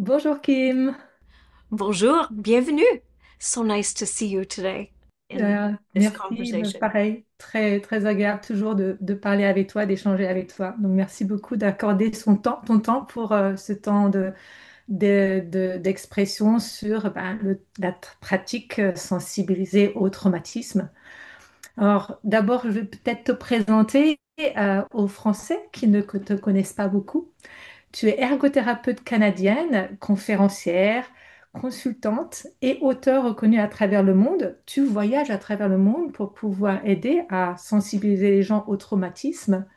Bonjour Kim. Bonjour, bienvenue. So nice to see you today in this Merci, conversation. pareil, très, très agréable toujours de parler avec toi, d'échanger avec toi. Donc merci beaucoup d'accorder ton temps pour ce temps d'expression sur pratique sensibilisée au traumatisme. Alors d'abord, je vais peut-être te présenter aux Français qui ne te connaissent pas beaucoup. Tu es ergothérapeute canadienne, conférencière, consultante et auteure reconnue à travers le monde. Tu voyages à travers le monde pour pouvoir aider à sensibiliser les gens au traumatisme.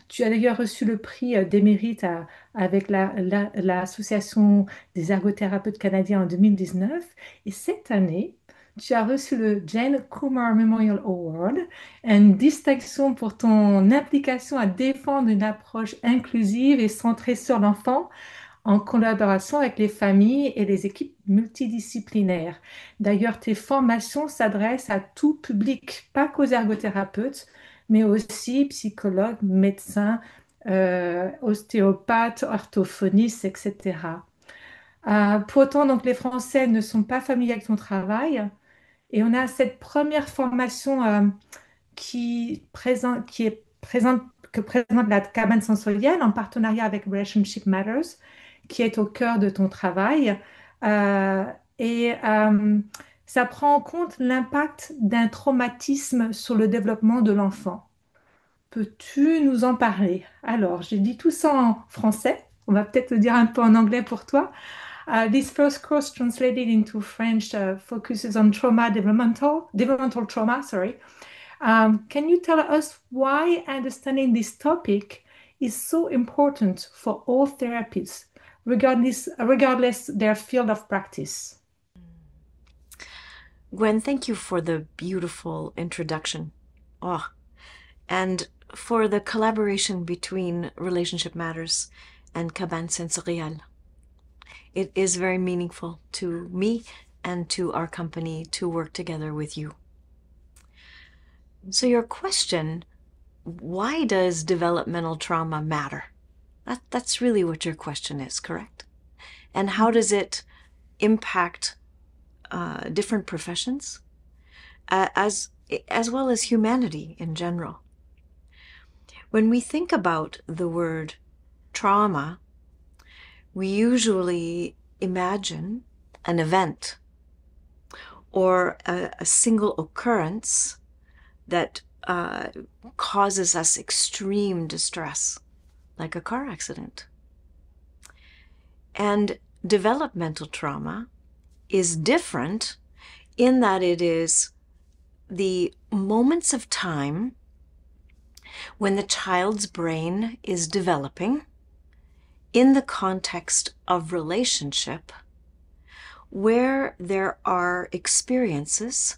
Tu as d'ailleurs reçu le prix d'émérite avec l'Association des ergothérapeutes canadiens en 2019. Et cette année, tu as reçu le Jane Kumar Memorial Award, une distinction pour ton implication à défendre une approche inclusive et centrée sur l'enfant en collaboration avec les familles et les équipes multidisciplinaires. D'ailleurs, tes formations s'adressent à tout public, pas qu'aux ergothérapeutes, mais aussi psychologues, médecins, ostéopathes, orthophonistes, etc. Pour autant, donc, les Français ne sont pas familiers avec ton travail et on a cette première formation que présente la cabane sensorielle en partenariat avec Relationship Matters, qui est au cœur de ton travail. Euh, et ça prend en compte l'impact d'un traumatisme sur le développement de l'enfant. Peux-tu nous en parler? Alors, j'ai dit tout ça en français. On va peut-être le dire un peu en anglais pour toi. This first course translated into French focuses on developmental trauma, sorry. Can you tell us why understanding this topic is so important for all therapists, regardless their field of practice? Gwen, thank you for the beautiful introduction. Oh, and for the collaboration between Relationship Matters and Cabane Sensorial. It is very meaningful to me and to our company to work together with you. So, your question, why does developmental trauma matter? That's really what your question is, correct? And how does it impact different professions, uh, as as well as humanity in general? When we think about the word trauma, we usually imagine an event or a single occurrence that causes us extreme distress, like a car accident. And developmental trauma is different in that it is the moments of time when the child's brain is developing in the context of relationship, where there are experiences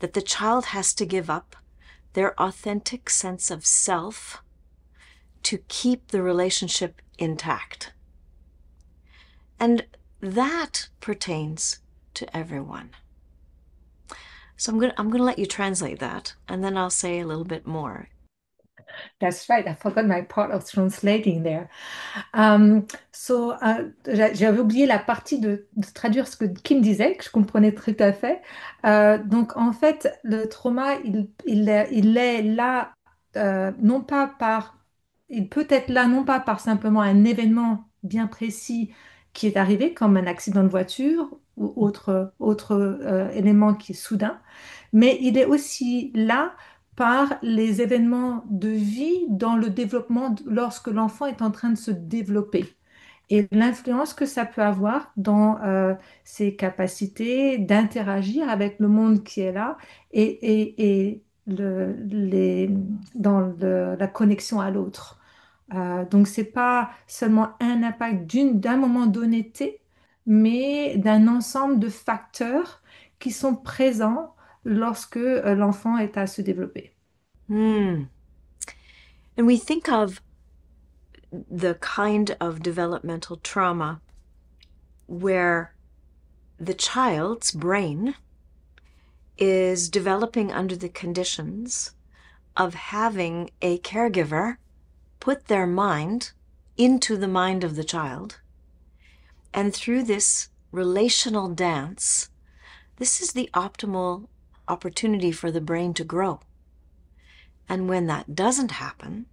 that the child has to give up their authentic sense of self to keep the relationship intact. And that pertains to everyone. So I'm gonna let you translate that, and then I'll say a little bit more. That's right. I forgot my part of translating there. J'avais oublié la partie de traduire ce que Kim disait, que je comprenais tout à fait. Donc, en fait, le trauma, il est là, non pas par, il peut être là, non pas par simplement un événement bien précis qui est arrivé, comme un accident de voiture ou autre élément qui est soudain, mais il est aussi là par les événements de vie dans le développement lorsque l'enfant est en train de se développer et l'influence que ça peut avoir dans ses capacités d'interagir avec le monde qui est là et dans la connexion à l'autre. Donc, c'est pas seulement un impact d'un moment donné T, mais d'un ensemble de facteurs qui sont présents lorsque l'enfant est à se développer. Hmm. And we think of the kind of developmental trauma where the child's brain is developing under the conditions of having a caregiver put their mind into the mind of the child And through this relational dance, this is the optimal opportunity for the brain to grow. And when that doesn't happen,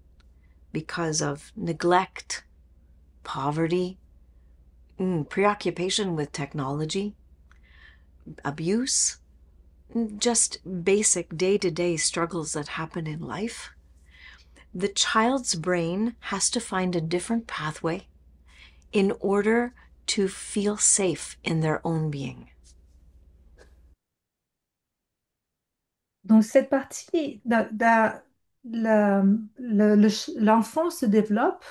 because of neglect, poverty, preoccupation with technology, abuse, just basic day-to-day struggles that happen in life, the child's brain has to find a different pathway in order to feel safe in their own being. Donc cette partie, l'enfant se développe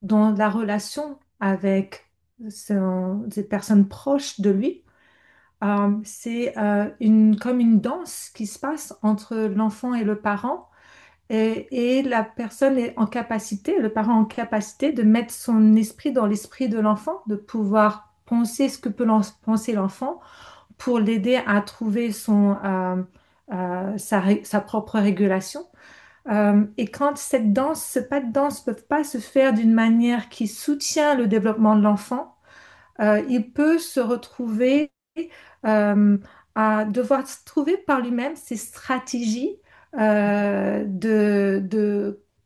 dans la relation avec des personnes proches de lui. C'est comme une danse qui se passe entre l'enfant et le parent. Et la personne est en capacité, le parent en capacité de mettre son esprit dans l'esprit de l'enfant, de pouvoir penser ce que peut penser l'enfant pour l'aider à trouver sa propre régulation. Et quand ce pas de danse ne peut pas se faire d'une manière qui soutient le développement de l'enfant, il peut se retrouver euh, à devoir trouver par lui-même ses stratégies de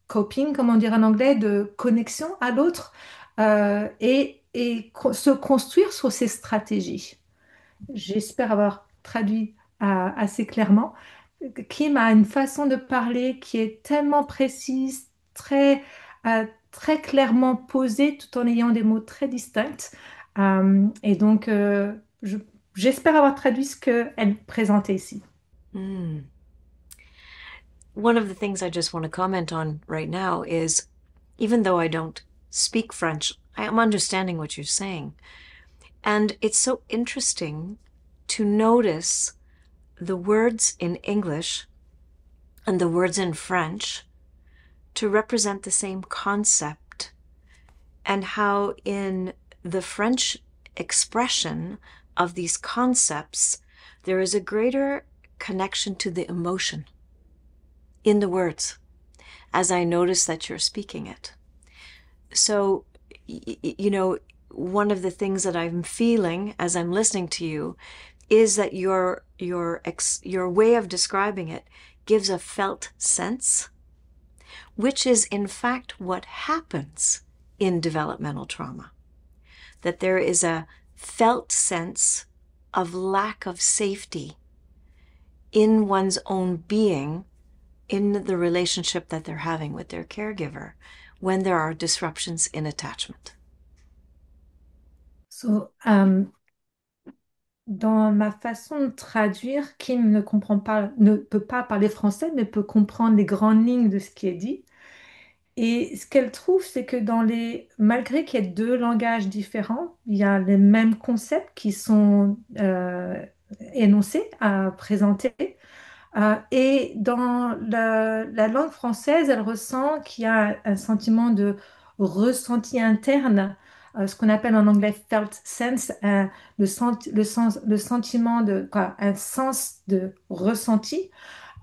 coping, comment dire en anglais, de connexion à l'autre et se construire sur ces stratégies. J'espère avoir traduit assez clairement. Kim a une façon de parler qui est tellement précise, très clairement posée, tout en ayant des mots très distincts. Et donc, j'espère avoir traduit ce qu'elle présentait ici. Mm. One of the things I just want to comment on right now is, even though I don't speak French, I am understanding what you're saying. And it's so interesting to notice the words in English and the words in French to represent the same concept, and how in the French expression of these concepts, there is a greater connection to the emotion in the words as I notice that you're speaking it. So, you know, one of the things that I'm feeling as I'm listening to you is that your way of describing it gives a felt sense, which is in fact what happens in developmental trauma. That there is a felt sense of lack of safety in one's own being in the relationship that they're having with their caregiver when there are disruptions in attachment. So, dans ma façon de traduire, Kim ne peut pas parler français, mais peut comprendre les grandes lignes de ce qui est dit. Et ce qu'elle trouve, c'est que malgré qu'il y ait deux langages différents, il y a les mêmes concepts qui sont énoncés, présentés. Et dans la langue française, elle ressent qu'il y a un sentiment de ressenti interne, ce qu'on appelle en anglais felt sense, le sentiment de quoi, un sens de ressenti.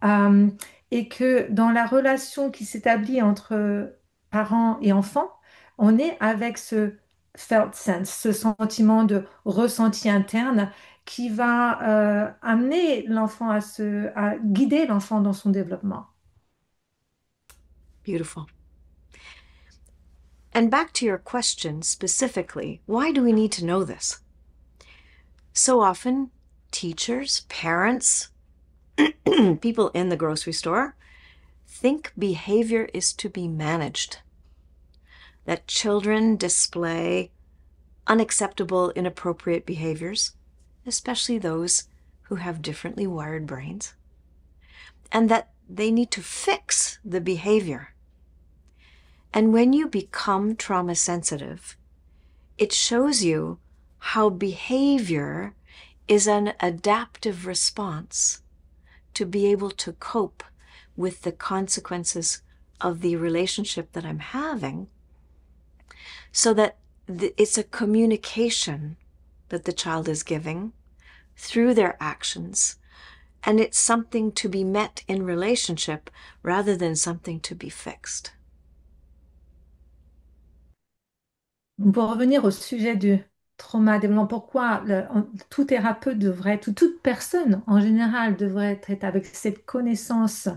Euh, et que dans la relation qui s'établit entre parents et enfants, on est avec ce felt sense, ce sentiment de ressenti interne qui va amener l'enfant à guider l'enfant dans son développement. Beautiful. And back to your question specifically, why do we need to know this? So often, teachers, parents, people in the grocery store think behavior is to be managed, that children display unacceptable, inappropriate behaviors, especially those who have differently wired brains, and that they need to fix the behavior. And when you become trauma sensitive, it shows you how behavior is an adaptive response to be able to cope with the consequences of the relationship that I'm having, so that it's a communication that the child is giving through their actions, and it's something to be met in relationship rather than something to be fixed. Pour revenir au sujet trauma développement, pourquoi tout thérapeute devrait être, ou toute personne en général devrait être avec cette connaissance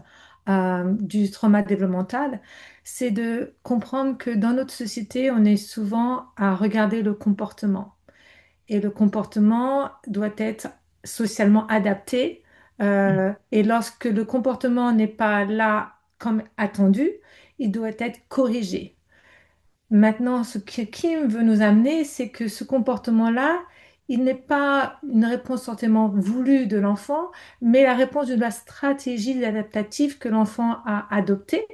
du trauma développemental, c'est de comprendre que dans notre société, on est souvent à regarder le comportement. Et le comportement doit être socialement adapté. Et lorsque le comportement n'est pas là comme attendu, il doit être corrigé. Maintenant, ce que Kim veut nous amener, c'est que ce comportement-là, il n'est pas une réponse forcément voulue de l'enfant, mais la réponse de la stratégie adaptative que l'enfant a adoptée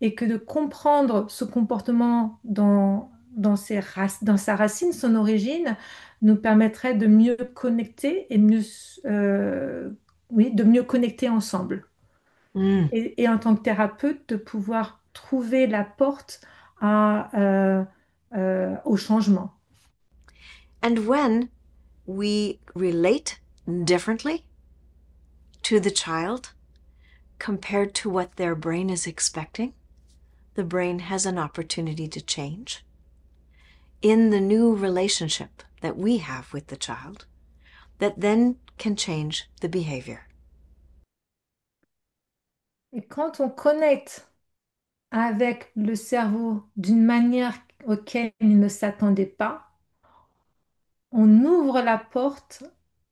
et que de comprendre ce comportement dans sa racine, son origine, nous permettrait de mieux connecter et oui, de mieux connecter ensemble Mm. et en tant que thérapeute, de pouvoir trouver la porte au changement. And when we relate differently to the child compared to what their brain is expecting, the brain has an opportunity to change in the new relationship that we have with the child that then can change the behavior. Et quand on connecte avec le cerveau d'une manière auquel il ne s'attendait pas, on ouvre la porte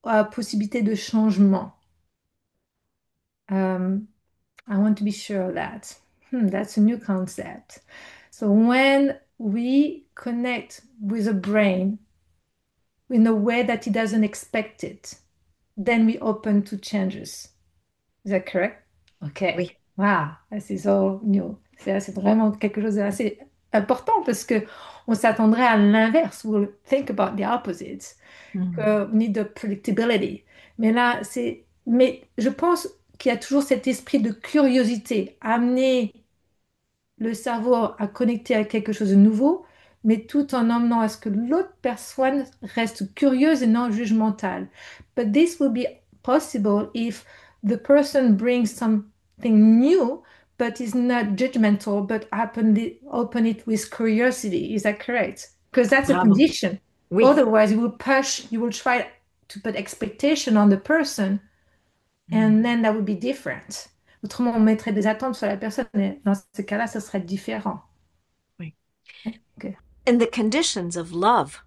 à la possibilité de changement. Um, I want to be sure of that. That's a new concept. So when we connect with a brain in a way that it doesn't expect it, then we open to changes. Is that correct? Okay. Oui. Wow, this is all new. C'est vraiment quelque chose d'assez important parce que on s'attendrait à l'inverse. We'll think about the opposite. Mm. Que we need the predictability. Mais je pense qu'il y a toujours cet esprit de curiosité, amener le cerveau à connecter à quelque chose de nouveau, mais tout en emmenant à ce que l'autre personne reste curieuse et non jugementale. But this will be possible if the person brings something new, but is not judgmental, but open it with curiosity. Is that correct? Because that's a Bravo. condition. Oui. Otherwise, you will try to put expectation on the person, Mm. and then that would be different. Autrement, on mettrait des attentes sur la personne, et dans ce cas-là, ça serait différent. Oui. Ok. In the conditions of love,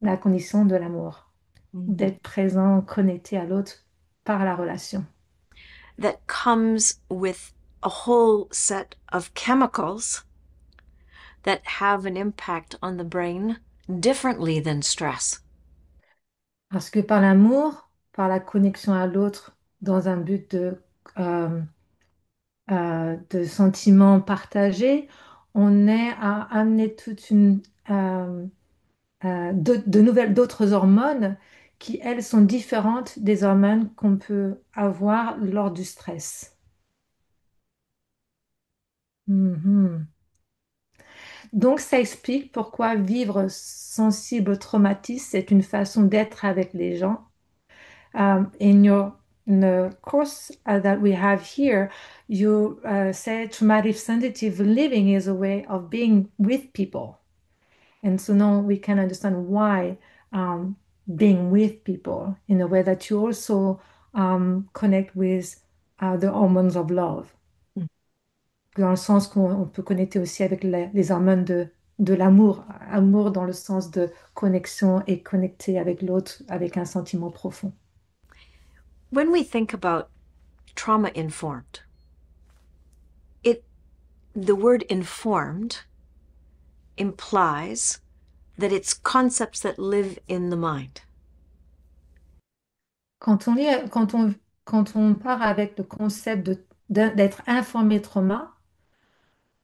La condition de l'amour, mm, d'être présent, connecté à l'autre par la relation. that comes with a whole set of chemicals that have an impact on the brain differently than stress. Parce que par l'amour, par la connexion à l'autre, dans un but de sentiments partagés, on est à amener d'autres hormones qui, elles, sont différentes des hormones qu'on peut avoir lors du stress. Mhm. Donc, ça explique pourquoi vivre sensible au traumatisme, c'est une façon d'être avec les gens. In the course that we have here, you say traumatic sensitive living is a way of being with people. And so now we can understand why being with people in a way that you also connect with the hormones of love. Dans le sens qu'on peut connecter aussi avec les hormones de l'amour, amour dans le sens de connexion et connecter avec l'autre avec un sentiment profond. When we think about trauma informed, it the word informed implies that it's concepts that live in the mind. Quand on lit, quand on part avec le concept d'être informé trauma,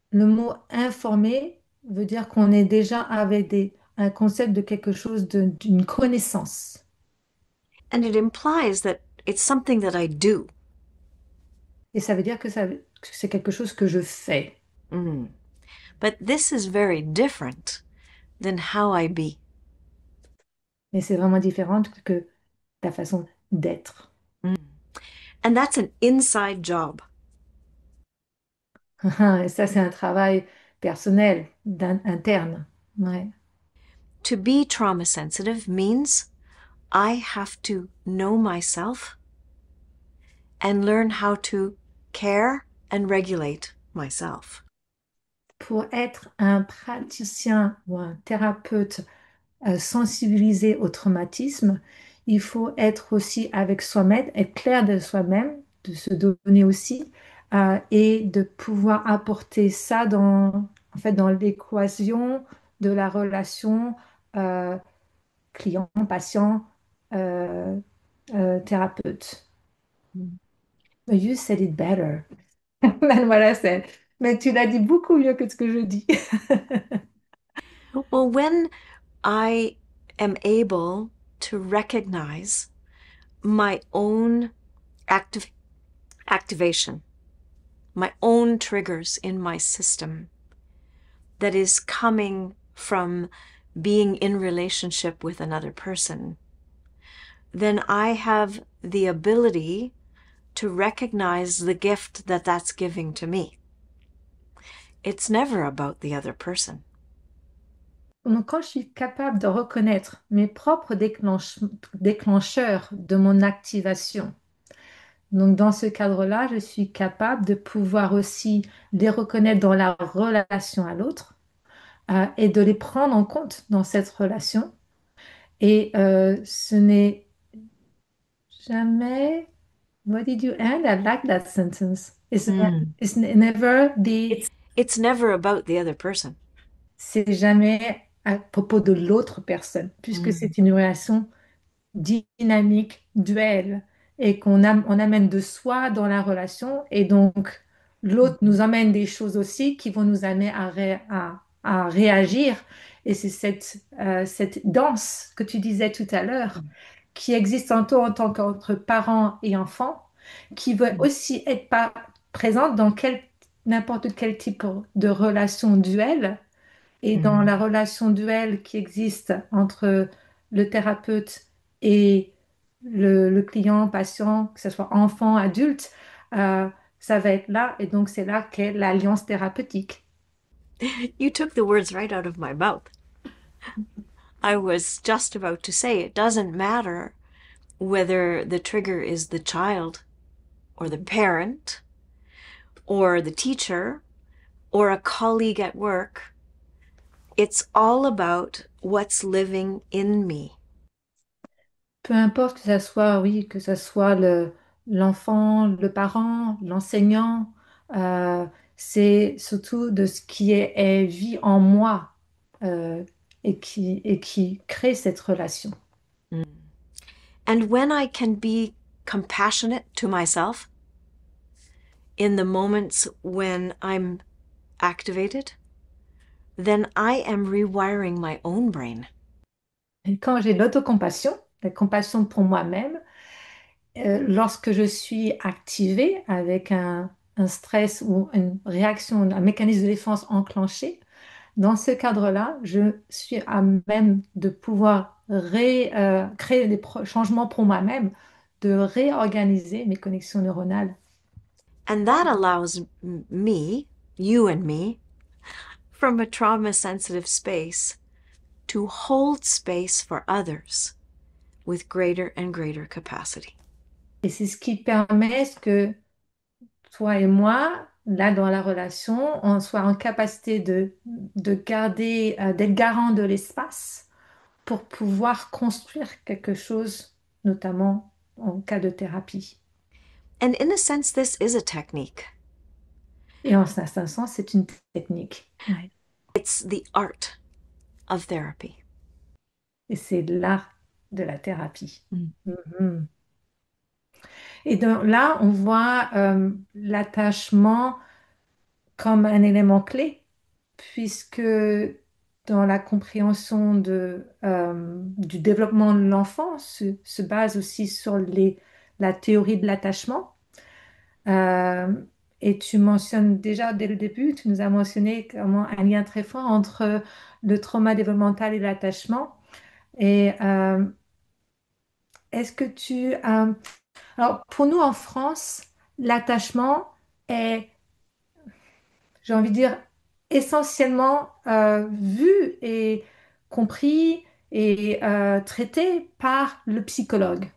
le mot informé veut dire qu'on est déjà avec un concept de quelque chose d'une connaissance. And it implies that it's something that I do. Et ça veut dire que c'est quelque chose que je fais. Mm. But this is very different than how I be. Mais c'est vraiment différent que ta façon d'être. Mm. And that's an inside job. Et ça, c'est un travail personnel, interne. Ouais. to be trauma sensitive means I have to know myself and learn how to care and regulate myself. Pour être un praticien ou un thérapeute sensibilisé au traumatisme, il faut être aussi avec soi-même, être clair de soi-même, de se donner aussi, et de pouvoir apporter ça en fait, dans l'équation de la relation euh, client-patient, euh, thérapeute. But you said it better than what I said. Mais tu l'as dit beaucoup mieux que ce que je dis. Well, when I am able to recognize my own active activation, my own triggers in my system that is coming from being in relationship with another person, then I have the ability to recognize the gift that that's giving to me. It's never about the other person. Donc, quand je suis capable de reconnaître mes propres déclencheurs de mon activation, donc dans ce cadre-là, je suis capable de pouvoir aussi les reconnaître dans la relation à l'autre et de les prendre en compte dans cette relation. Et ce n'est jamais. What did you end? I like that sentence. Mm. It's never the. It's never about the other person. C'est jamais à propos de l'autre personne, puisque Mm. c'est une relation dynamique, duel, et on amène de soi dans la relation, et donc l'autre nous amène des choses aussi qui vont nous amener à réagir. Et c'est cette danse que tu disais tout à l'heure, qui existe en tant qu'entre parents et enfants, qui veut aussi être pas présente dans n'importe quel type de relation duel et dans Mm. la relation duel qui existe entre le thérapeute et le client, patient, que ce soit enfant, adulte, euh, ça va être là. Et donc, c'est là qu'est l'alliance thérapeutique. You took the words right out of my mouth. I was just about to say it doesn't matter whether the trigger is the child or the parent or the teacher or a colleague at work. It's all about what's living in me. Peu importe que ça soit, oui, que ça soit l'enfant, le parent, l'enseignant, euh, c'est surtout de ce qui est vie en moi euh, et qui crée cette relation. Mm. And when I can be compassionate to myself in the moments when I'm activated, then I am rewiring my own brain. Et quand j'ai l'autocompassion, la compassion pour moi-même, lorsque je suis activée avec un stress ou une réaction, un mécanisme de défense enclenché, dans ce cadre-là, je suis à même de pouvoir créer des changements pour moi-même, de réorganiser mes connexions neuronales. And that allows me, you and me, from a trauma sensitive space to hold space for others with greater and greater capacity. Et c'est ce qui permet que toi et moi, là dans la relation, on soit en capacité de garder, d'être garant de l'espace pour pouvoir construire quelque chose, notamment en cas de thérapie. And in a sense, this is a technique. Et en certain sens, c'est une technique. Ouais. It's the art of therapy. Et c'est l'art de la thérapie. Mm. Mhm. Et donc là, on voit l'attachement comme un élément clé, puisque dans la compréhension du développement de l'enfant se base aussi sur la théorie de l'attachement. Euh, et tu mentionnes déjà dès le début, tu nous as mentionné comment un lien très fort entre le trauma développemental et l'attachement. Et est-ce que alors, pour nous en France, l'attachement est, j'ai envie de dire, essentiellement vu et compris et traité par le psychologue.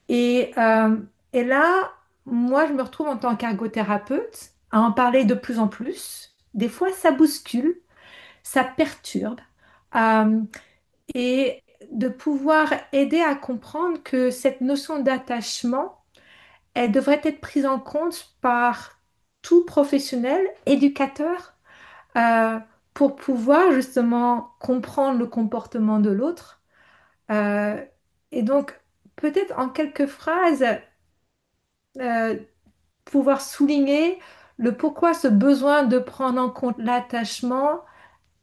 Et, euh, et là, moi, je me retrouve en tant qu'ergothérapeute à en parler de plus en plus. Des fois, ça bouscule, ça perturbe. Euh, et de pouvoir aider à comprendre que cette notion d'attachement, elle devrait être prise en compte par tout professionnel, éducateur, euh, pour pouvoir justement comprendre le comportement de l'autre. Euh, et donc, peut-être en quelques phrases, euh, pouvoir souligner le pourquoi ce besoin de prendre en compte l'attachement,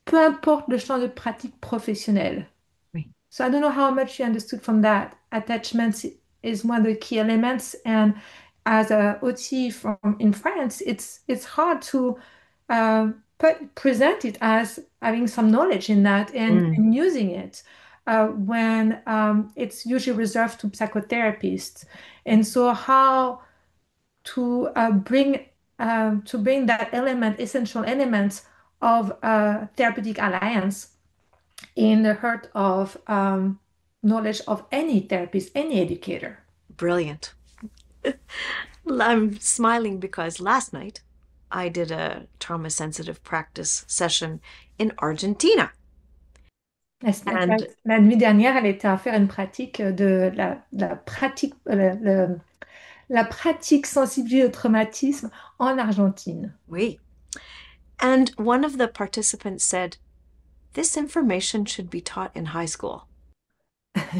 peu importe le champ de pratique professionnelle. Oui. So I don't know how much you understood from that. Attachment is one of the key elements, and as a OT from in France, it's hard to present it as having some knowledge in that Mm. and using it when it's usually reserved to psychotherapists. And so how to bring that element, essential elements of therapeutic alliance in the heart of knowledge of any therapist, any educator. Brilliant. I'm smiling because last night I did a trauma sensitive practice session in Argentina. And La nuit dernière, elle était à faire une pratique de la pratique, la pratique sensibilisée au traumatisme en Argentine. we and one of the participants said, this information should be taught in high school.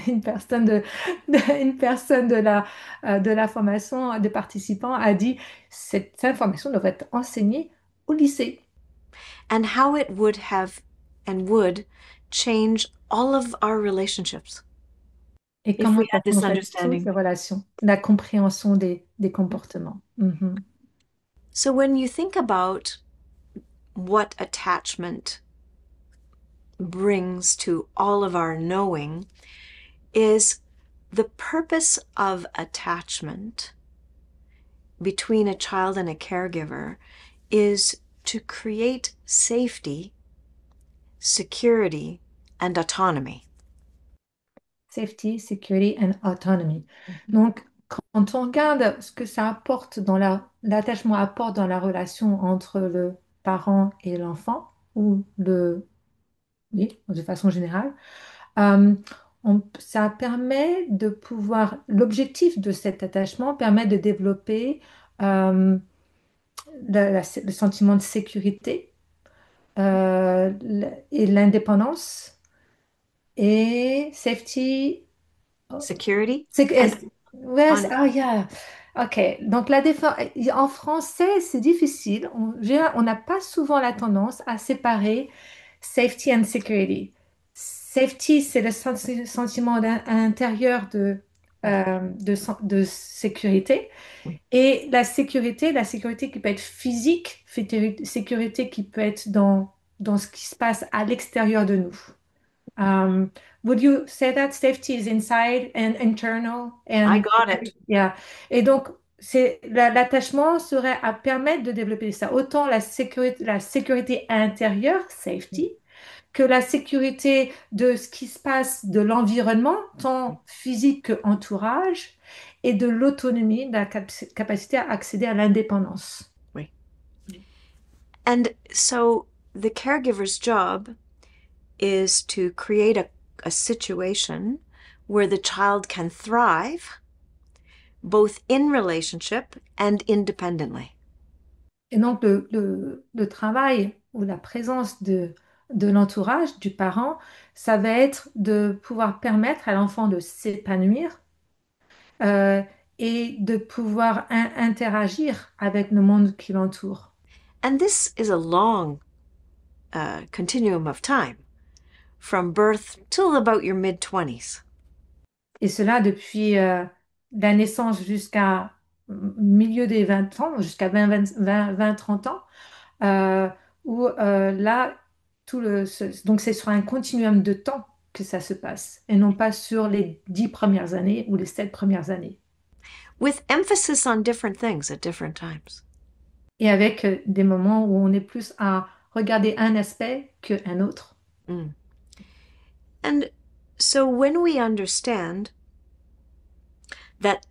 Une personne une personne de la formation des participants a dit, cette information devrait être enseignée au lycée. And how it would have and would change all of our relationships Et if comment we ça had this changerait toutes understanding. les relations, la compréhension des comportements. Mhm. So when you think about what attachment brings to all of our knowing, is the purpose of attachment between a child and a caregiver is to create safety, security, and autonomy. Safety, security and autonomy. Donc, quand on regarde ce que ça apporte l'attachement apporte dans la relation entre le parent et l'enfant, ou oui, de façon générale, euh, ça permet de pouvoir, l'objectif de cet attachement permet de développer euh, le sentiment de sécurité et l'indépendance et safety. Security C'est que, and ouais, on. ah, yeah. Ok, donc la défense, en français, c'est difficile. On n'a pas souvent la tendance à séparer safety and security. Safety, c'est le sentiment intérieur Oui, de sécurité. oui, Et la sécurité qui peut être physique, sécurité qui peut être dans ce qui se passe à l'extérieur de nous. Um, would you say that safety is inside and internal I and got it. yeah. Et donc l'attachement serait à permettre de développer ça, autant la sécurité intérieure, safety, que la sécurité de ce qui se passe de l'environnement, tant physique que entourage, et de l'autonomie, de la capacité à accéder à l'indépendance. Oui. And so the caregiver's job is to create a situation where the child can thrive both in relationship and independently. Et donc, le travail ou la présence de l'entourage, du parent, ça va être de pouvoir permettre à l'enfant de s'épanouir euh, et de pouvoir interagir avec le monde qui l'entoure. And this is a long continuum of time from birth till about your mid 20s. Et cela depuis la naissance jusqu'à milieu des 20 ans, jusqu'à 30 ans, euh, où là, donc c'est sur un continuum de temps que ça se passe, et non pas sur les 10 premières années ou les 7 premières années. With emphasis on different things at different times. Et avec des moments où on est plus à regarder un aspect qu'un autre. Mm. And so when we understand that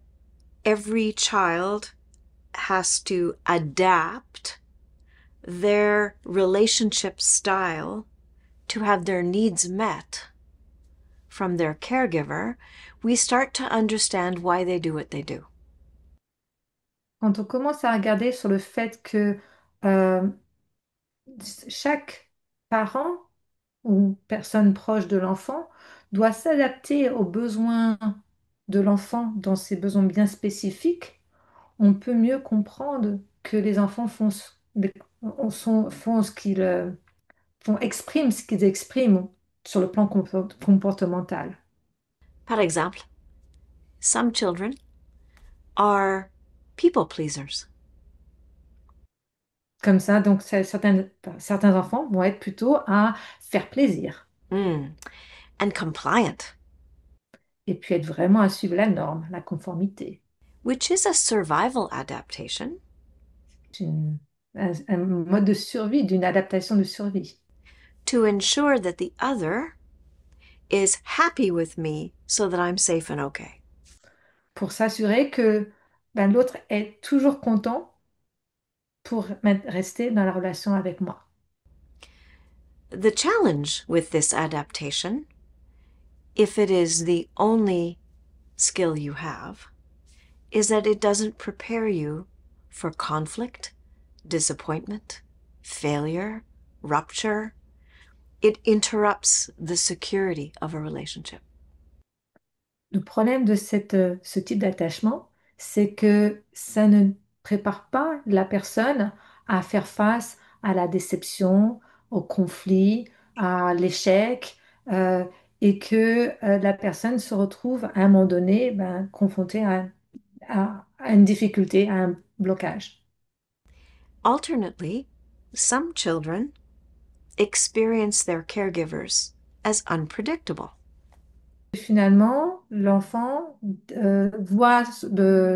every child has to adapt their relationship style to have their needs met from their caregiver, we start to understand why they do what they do. Quand on commence à regarder sur le fait que euh, chaque parent ou personne proche de l'enfant doit s'adapter aux besoins de l'enfant dans ses besoins bien spécifiques, on peut mieux comprendre que les enfants font ce qu'ils expriment ce qu'ils expriment sur le plan comportemental. Par exemple, some children are people pleasers. Comme ça, donc certains enfants vont être plutôt à faire plaisir And compliant, et puis être vraiment à suivre la norme, la conformité. which is a survival adaptation, C'est un mode de survie, d'une adaptation de survie. to ensure that the other is happy with me so that I'm safe and okay. Pour s'assurer que l'autre est toujours content pour rester dans la relation avec moi. The challenge with this adaptation, if it is the only skill you have, is that it doesn't prepare you for conflict, disappointment, failure, rupture. It interrupts the security of a relationship. Le problème de ce type d'attachement, c'est que ça ne prépare pas la personne à faire face à la déception, au conflit, à l'échec, euh, et que la personne se retrouve à un moment donné confrontée à une difficulté, à un blocage. Alternately, some children experience their caregivers as unpredictable. Finalement, l'enfant voit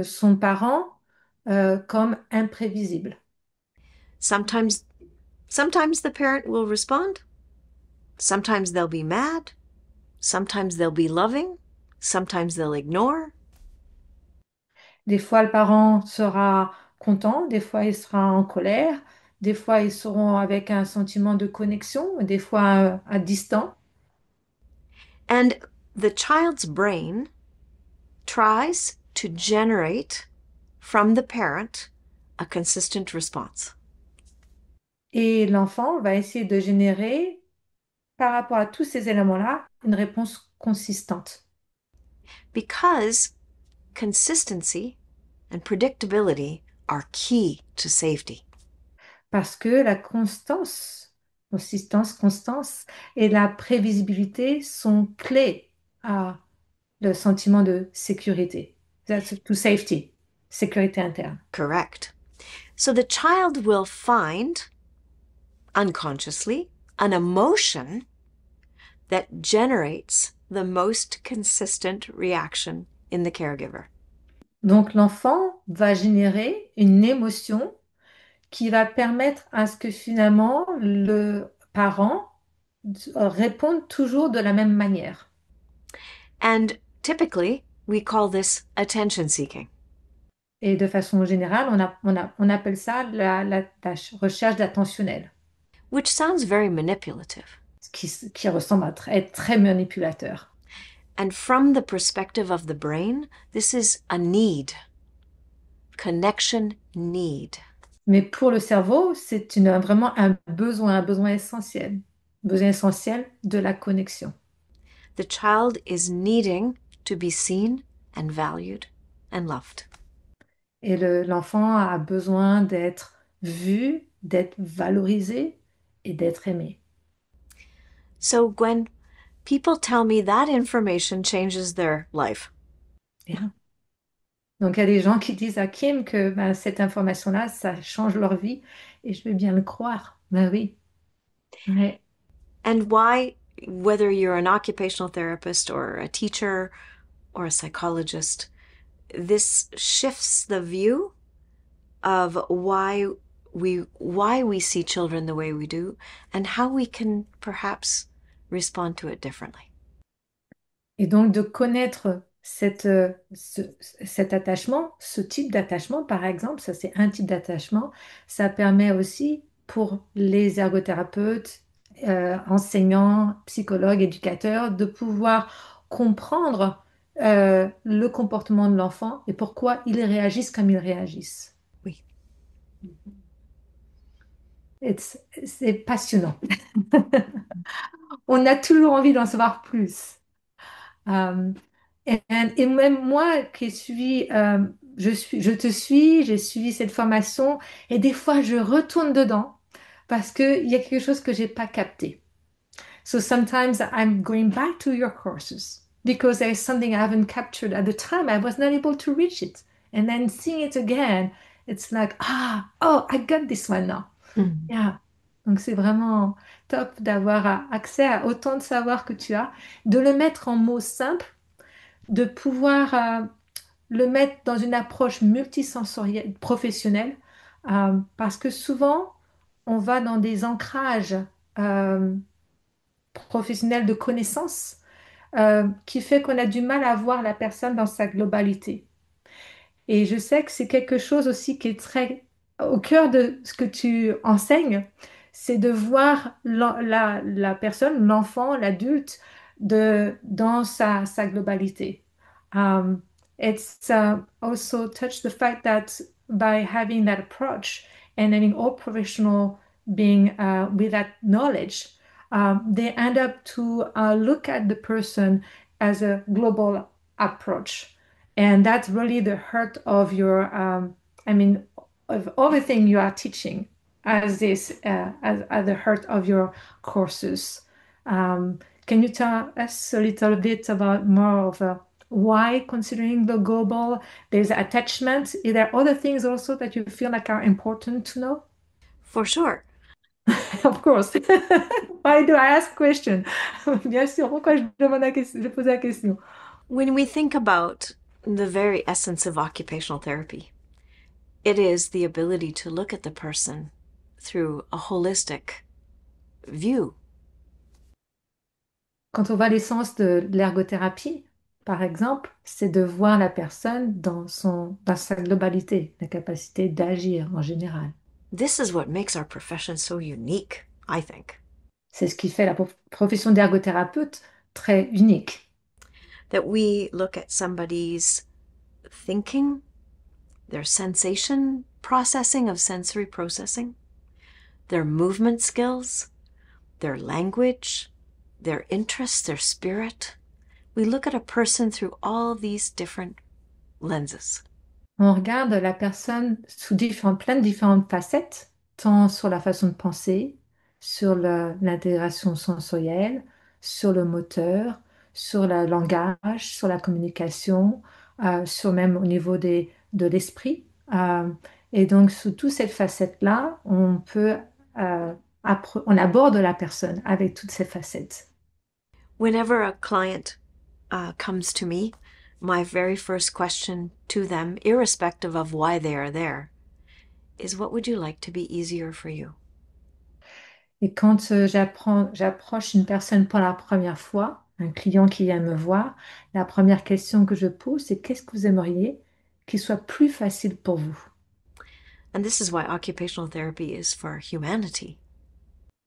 son parent comme imprévisible. Sometimes, sometimes the parent will respond. Sometimes they'll be mad. Sometimes they'll be loving. Sometimes they'll ignore. Des fois, le parent sera content, des fois, il sera en colère, des fois, ils seront avec un sentiment de connexion, des fois à distant. And the child's brain tries to generate from the parent a consistent response. Et l'enfant va essayer de générer, par rapport à tous ces éléments-là, une réponse consistante. Because consistency and predictability are key to safety. Parce que la constance et la prévisibilité sont clés à le sentiment de sécurité, to safety, sécurité interne. Correct. So the child will find unconsciously an emotion that generates the most consistent reaction in the caregiver. Donc l'enfant va générer une émotion qui va permettre à ce que finalement le parent réponde toujours de la même manière. And typically, we call this attention seeking. Et de façon générale, on appelle ça la recherche attentionnelle, Which sounds very manipulative. qui ressemble à être très manipulateur. And from the perspective of the brain, this is a need, connection need. Mais pour le cerveau, c'est vraiment un besoin essentiel de la connexion. The child is needing to be seen and valued and loved. Et l'enfant a besoin d'être vu, d'être valorisé et d'être aimé. So, Gwen, people tell me that information changes their life. Bien. Donc, il y a des gens qui disent à Kim que cette information-là, ça change leur vie et je veux bien le croire. Ben oui. Ouais. And why, whether you're an occupational therapist or a teacher or a psychologist, this shifts the view of why we see children the way we do and how we can perhaps respond to it differently. Et donc de connaître cet attachement, ce type d'attachement, par exemple, ça c'est un type d'attachement, ça permet aussi pour les ergothérapeutes, enseignants, psychologues, éducateurs, de pouvoir comprendre le comportement de l'enfant et pourquoi ils réagissent comme ils réagissent. Oui. C'est passionnant. On a toujours envie d'en savoir plus. Euh, et même moi qui ai suivi, je te suis, j'ai suivi cette formation et des fois je retourne dedans parce qu'il y a quelque chose que j'ai pas capté. So sometimes I'm going back to your courses because there is something I haven't captured at the time. I was not able to reach it. And then seeing it again, it's like, ah, oh, I got this one now. Mm. Yeah. Donc c'est vraiment top d'avoir accès à autant de savoir que tu as, de le mettre en mots simples, de pouvoir le mettre dans une approche multisensorielle, professionnelle, parce que souvent, on va dans des ancrages euh, professionnels de connaissances qui fait qu'on a du mal à voir la personne dans sa globalité. Et je sais que c'est quelque chose aussi qui est très au cœur de ce que tu enseignes, c'est de voir la personne, l'enfant, l'adulte, dans sa globalité. Um, it's also touched the fact that by having that approach and having all professional being with that knowledge, they end up to look at the person as a global approach. And that's really the heart of your, I mean, of everything you are teaching as as the heart of your courses. Can you tell us a little bit about more of why, considering the global, there's attachment? Are there other things also that you feel like are important to know? For sure. Of course. Why do I ask question? Bien sûr, pourquoi je demande je pose la question? When we think about the very essence of occupational therapy, it is the ability to look at the person through a holistic view. Quand on voit l'essence de l'ergothérapie, par exemple, c'est de voir la personne dans sa globalité, la capacité d'agir en général. This is what makes our profession so unique, I think. C'est ce qui fait la profession d'ergothérapeute très unique. That we look at somebody's thinking, their sensation processing of sensory processing, their movement skills, their language, their interests, their spirit. We look at a person through all these different lenses. On regarde la personne sous plein de différentes facettes, tant sur la façon de penser, sur l'intégration sensorielle, sur le moteur, sur le langage, sur la communication, sur même au niveau de l'esprit. Et donc, sous toutes ces facettes-là, on aborde la personne avec toutes ces facettes. Whenever a client comes to me, my very first question to them, irrespective of why they are there, is what would you like to be easier for you? Et quand j'approche une personne pour la première fois, un client qui vient me voir, la première question que je pose, c'est qu'est-ce que vous aimeriez qu'il soit plus facile pour vous? And this is why occupational therapy is for humanity.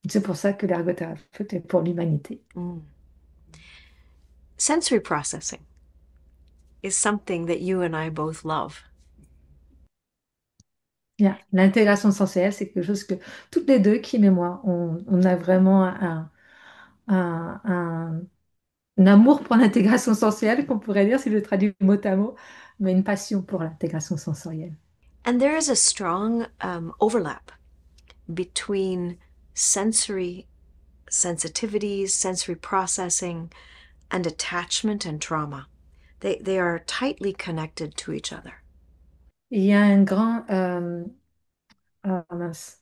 C'est pour ça que l'ergothérapeute est pour l'humanité. Mm. Sensory processing is something that you and I both love. Bien. L'intégration sensorielle, c'est quelque chose que toutes les deux, Kim et moi, on a vraiment un- un- un amour pour l'intégration sensorielle, qu'on pourrait dire si je traduis mot à mot, mais une passion pour l'intégration sensorielle. And there is a strong overlap between sensory sensitivities, sensory processing, and attachment and trauma. They are tightly connected to each other. Il y a un grand mince,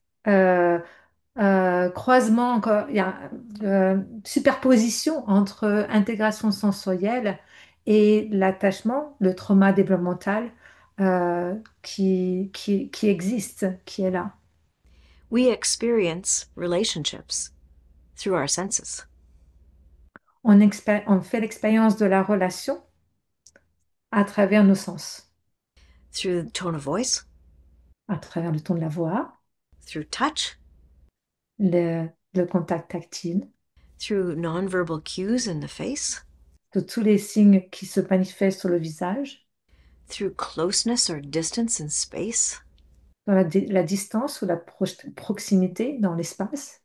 croisement, il y a superposition entre intégration sensorielle et l'attachement, le trauma développemental qui existe, qui est là. We experience relationships through our senses. on fait l'expérience de la relation à travers nos sens, through the tone of voice, à travers le ton de la voix, through touch, le contact tactile, through nonverbal cues in the face, de tous les signes qui se manifestent sur le visage, through closeness or distance in space. dans la distance ou la proximité dans l'espace.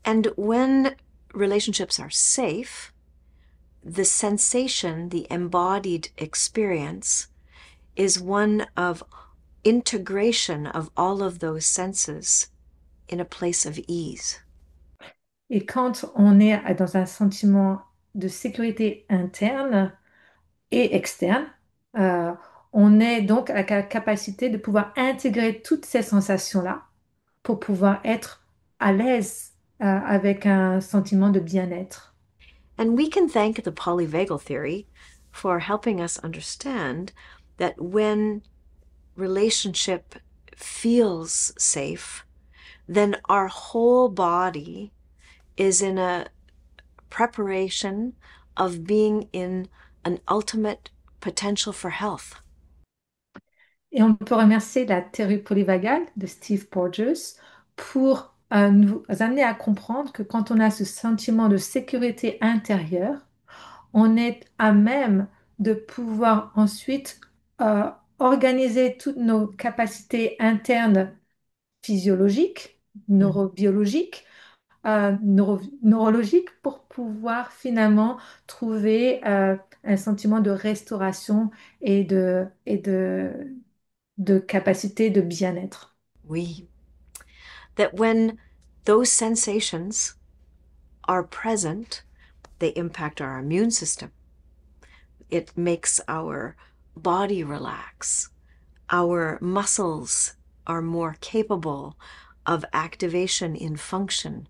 And when relationships are safe, the sensation, the embodied experience, is one of integration of all of those senses in a place of ease. Et quand on est dans un sentiment de sécurité interne et externe, euh, on est donc à la capacité de pouvoir intégrer toutes ces sensations-là pour pouvoir être à l'aise avec un sentiment de bien-être. And we can thank the polyvagal theory for helping us understand that when relationship feels safe, then our whole body is in a preparation of being in an ultimate potential for health. Et on peut remercier la théorie polyvagale de Steve Porges pour nous amener à comprendre que quand on a ce sentiment de sécurité intérieure, on est à même de pouvoir ensuite euh, organiser toutes nos capacités internes physiologiques, neurobiologiques, neurologiques pour pouvoir finalement trouver un sentiment de restauration et de capacité de bien-être. We that when those sensations are present, they impact our immune system. It makes our body relax. Our muscles are more capable of activation in function.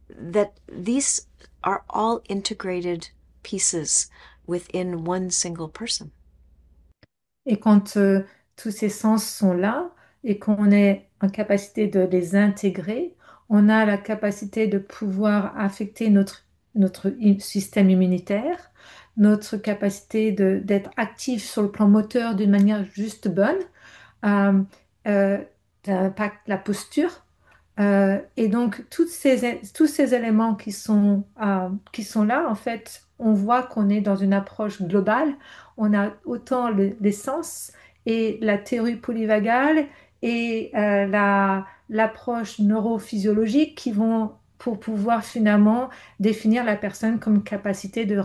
That these are all integrated pieces within one single person. Et quand tous ces sens sont là et qu'on est en capacité de les intégrer, on a la capacité de pouvoir affecter notre système immunitaire, notre capacité d'être actif sur le plan moteur d'une manière juste bonne, euh, euh, ça impacte la posture. Et donc, tous ces éléments qui sont là, en fait, on voit qu'on est dans une approche globale. On a autant les sens et la théorie polyvagale et l'approche neurophysiologique qui vont pour pouvoir finalement définir la personne comme capacité de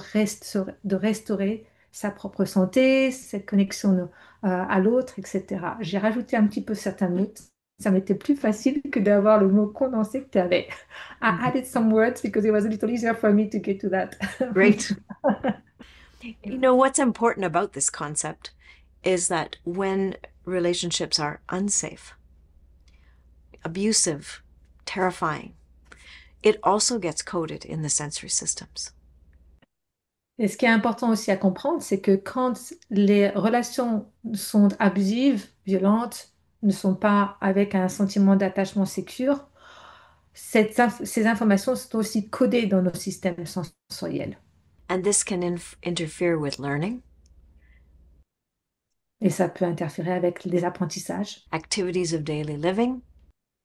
restaurer sa propre santé, cette connexion à l'autre, etc. J'ai rajouté un petit peu certains mots. Ça m'était plus facile que d'avoir le mot condensé que tu avais. I Mhm. added some words because it was a little easier for me to get to that. Great. You know, what's important about this concept is that when relationships are unsafe, abusive, terrifying, it also gets coded in the sensory systems. Et ce qui est important aussi à comprendre, c'est que quand les relations sont abusives, violentes, ne sont pas avec un sentiment d'attachement sécure, ces informations sont aussi codées dans nos systèmes sensoriels. And this can interfere with learning, Et ça peut interférer avec les apprentissages, activities of daily living,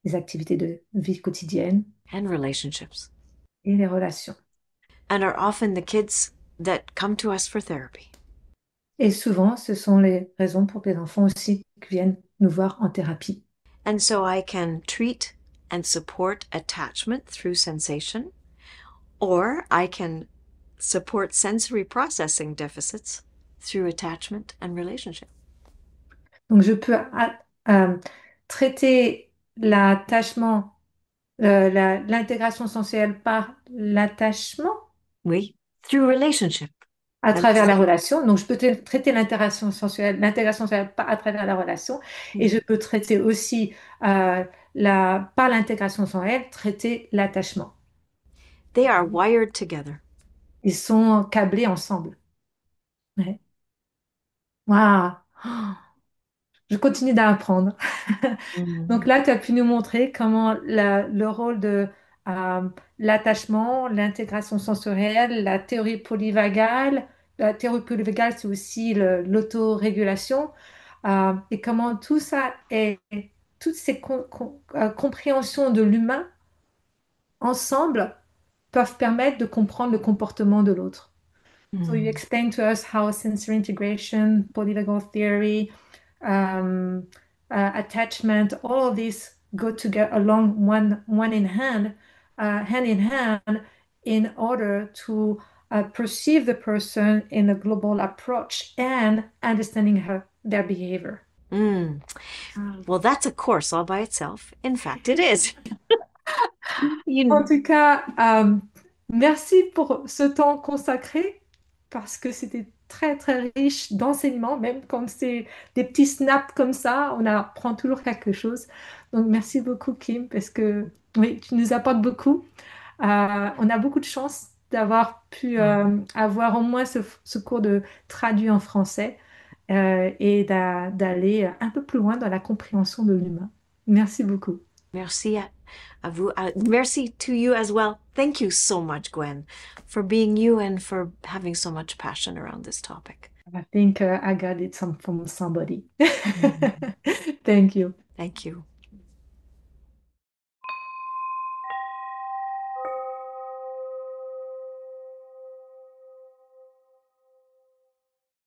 les activités de vie quotidienne and relationships, et les relations. and are often the kids that come to us for therapy. Et souvent, ce sont les raisons pour que les enfants aussi viennent nous voir en thérapie. And so I can treat and support attachment through sensation, or I can support sensory processing deficits through attachment and relationship. Donc, je peux traiter l'attachement, l'intégration sensorielle par l'attachement Oui, through relationship. à And travers la relation. Donc, je peux traiter l'intégration sensorielle à travers la relation et je peux traiter aussi par l'intégration sensorielle, traiter l'attachement. they are wired together. Ils sont câblés ensemble. Ouais. Waouh! Oh, je continue d'apprendre. Donc Mm. là, tu as pu nous montrer comment le rôle de l'attachement, l'intégration sensorielle, la théorie polyvagale. La théorie polyvagale, c'est aussi l'autorégulation. Et comment tout ça est, toutes ces compréhensions de l'humain ensemble peuvent permettre de comprendre le comportement de l'autre. So you Mm. explain to us how sensory integration, polyvagal theory, um, attachment, all of these go together along hand in hand, in order to perceive the person in a global approach and understanding their behavior. Mm. Well, that's a course all by itself. In fact, it is. En You, tout cas, merci pour ce temps consacré parce que c'était très très riche d'enseignements, même quand c'est des petits snaps comme ça, on apprend toujours quelque chose. Donc merci beaucoup Kim parce que oui, tu nous apportes beaucoup. On a beaucoup de chance d'avoir pu avoir au moins ce cours de traduit en français et d'aller un peu plus loin dans la compréhension de l'humain. Merci beaucoup. merci à vous. Merci to you as well. Thank you so much, Gwen, for being you and for having so much passion around this topic. I think I got it from somebody. Mhm. Thank you. Thank you.